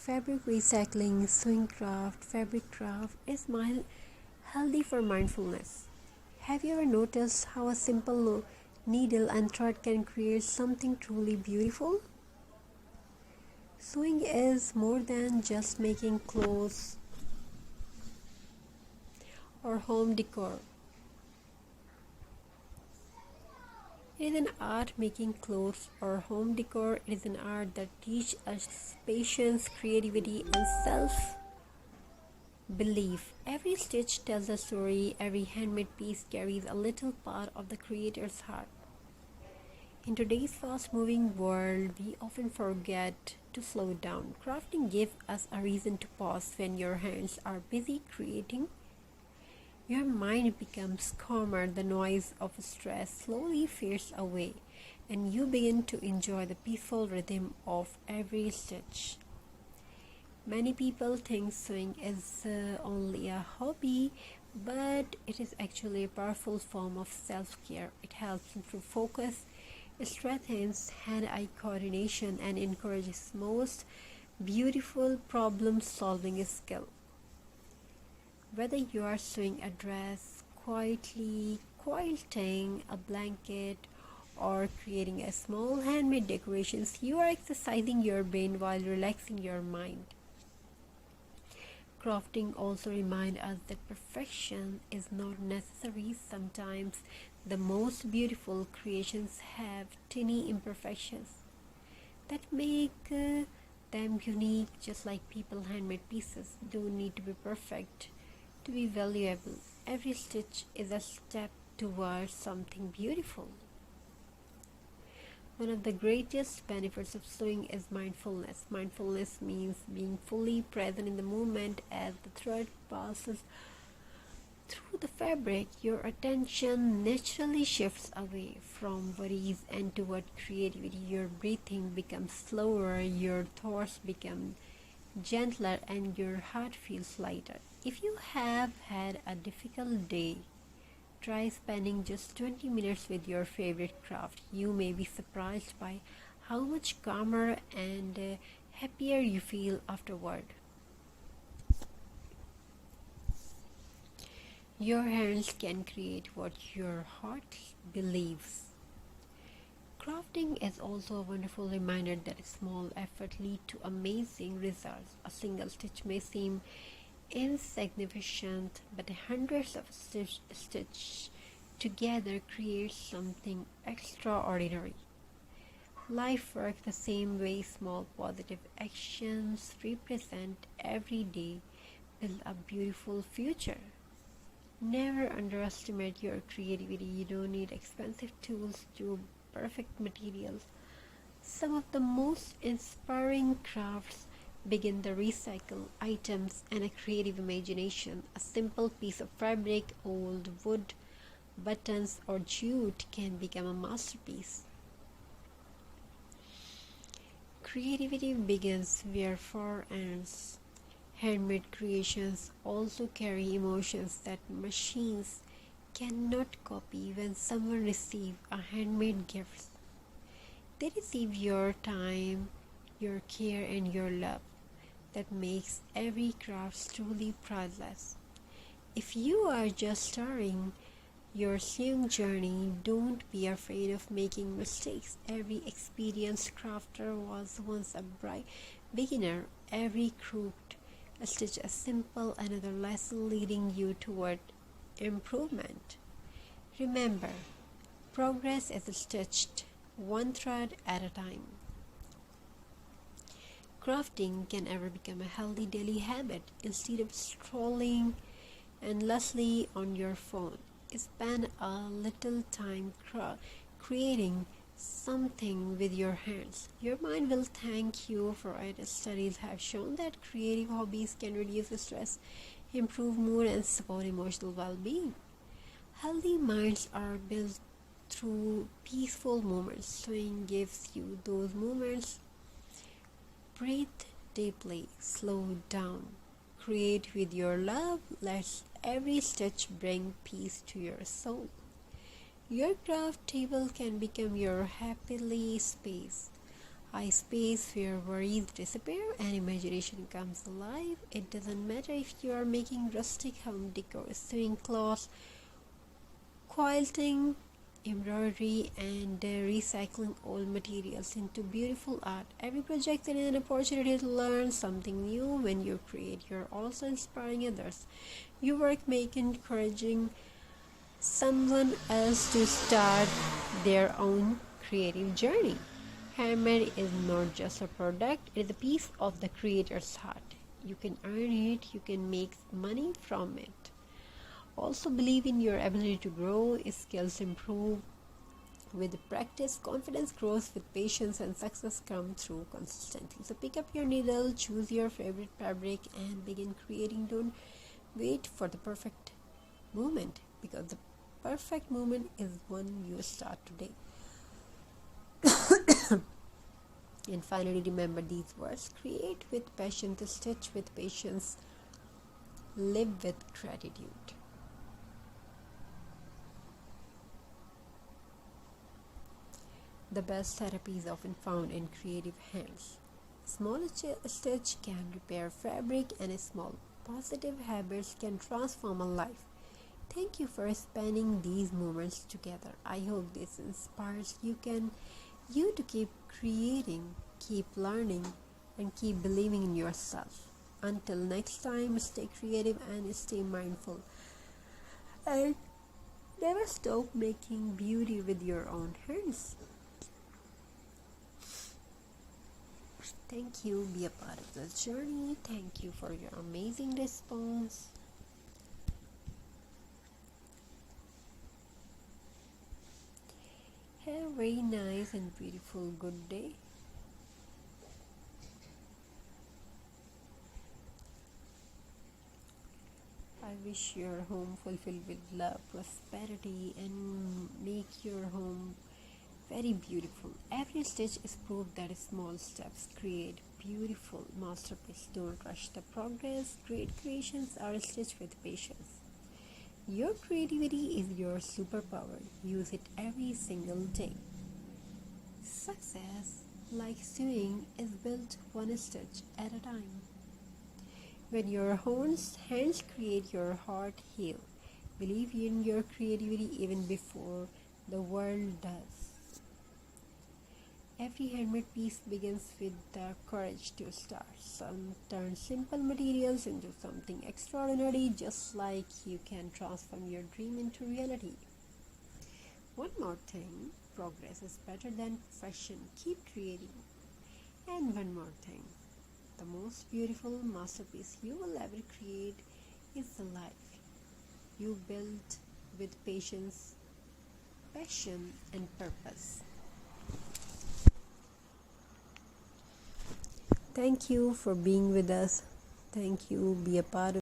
Fabric recycling, sewing craft, fabric craft is healthy for mindfulness. Have you ever noticed how a simple needle and thread can create something truly beautiful? Sewing is more than just making clothes or home decor. It is an art making clothes or home decor. It is an art that teaches us patience, creativity, and self belief. Every stitch tells a story, every handmade piece carries a little part of the creator's heart. In today's fast moving world, we often forget to slow down. Crafting gives us a reason to pause. When your hands are busy creating, your mind becomes calmer, the noise of stress slowly fades away, and you begin to enjoy the peaceful rhythm of every stitch. Many people think sewing is only a hobby, but it is actually a powerful form of self-care. It helps improve focus, strengthens hand-eye coordination, and encourages most beautiful problem-solving skill. Whether you are sewing a dress, quietly quilting a blanket, or creating a small handmade decorations, you are exercising your brain while relaxing your mind. Crafting also reminds us that perfection is not necessary. Sometimes the most beautiful creations have tiny imperfections that make them unique, just like people handmade pieces don't need to be perfect to be valuable. Every stitch is a step towards something beautiful. One of the greatest benefits of sewing is mindfulness. Mindfulness means being fully present in the moment as the thread passes through the fabric. Your attention naturally shifts away from worries and toward creativity. Your breathing becomes slower, your thoughts become gentler, and your heart feels lighter. If you have had a difficult day, try spending just 20 minutes with your favorite craft. You may be surprised by how much calmer and happier you feel afterward. Your hands can create what your heart believes. Crafting is also a wonderful reminder that small effort lead to amazing results. A single stitch may seem insignificant, but hundreds of stitch together create something extraordinary. Life works the same way. Small positive actions represent every day build a beautiful future. Never underestimate your creativity. You don't need expensive tools to perfect materials. Some of the most inspiring crafts begin the recycle items and a creative imagination. A simple piece of fabric, old wood, buttons, or jute can become a masterpiece. Creativity begins where far ends. Handmade creations also carry emotions that machines cannot copy. When someone receives a handmade gift, they receive your time, your care, and your love. That makes every craft truly priceless. If you are just starting your sewing journey, don't be afraid of making mistakes. Every experienced crafter was once a bright beginner. Every crooked stitch a simple another lesson leading you toward improvement. Remember, progress is stitched one thread at a time. Crafting can ever become a healthy daily habit. Instead of scrolling endlessly on your phone, spend a little time creating something with your hands. Your mind will thank you for it. Studies have shown that creative hobbies can reduce stress, improve mood, and support emotional well-being. Healthy minds are built through peaceful moments. Sewing gives you those moments. Breathe deeply, slow down, create with your love. Let every stitch bring peace to your soul. Your craft table can become your happily space, A space where worries disappear and imagination comes alive. It doesn't matter if you are making rustic home decor, sewing cloths, quilting, embroidery, and recycling old materials into beautiful art. Every project is an opportunity to learn something new. When you create, you're also inspiring others. Your work may encouraging someone else to start their own creative journey. Handmade is not just a product, it is a piece of the creator's heart. You can earn it, you can make money from it. Also, believe in your ability to grow, skills improve with practice, confidence grows with patience, and success comes through consistency. So, pick up your needle, choose your favorite fabric, and begin creating. Don't wait for the perfect moment, because the perfect moment is when you start today. And finally, remember these words: create with passion, stitch with patience, live with gratitude. The best therapy is often found in creative hands. Small stitch can repair fabric, and small positive habits can transform a life. Thank you for spending these moments together. I hope this inspires you to keep creating, keep learning, and keep believing in yourself. Until next time, stay creative and stay mindful. And never stop making beauty with your own hands. Thank you. Be a part of the journey. Thank you for your amazing response. Have a very nice and beautiful good day. I wish your home fulfilled with love, prosperity, and make your home very beautiful. Every stitch is proof that small steps create beautiful masterpiece. Don't rush the progress. Great creations are stitched with patience. Your creativity is your superpower. Use it every single day. Success, like sewing, is built one stitch at a time. When your hands create, your heart heal. Believe in your creativity even before the world does. Every handmade piece begins with the courage to start. Some turn simple materials into something extraordinary, just like you can transform your dream into reality. One more thing, progress is better than perfection. Keep creating. And one more thing, the most beautiful masterpiece you will ever create is the life you built with patience, passion, and purpose. Thank you for being with us. Thank you. Be a part of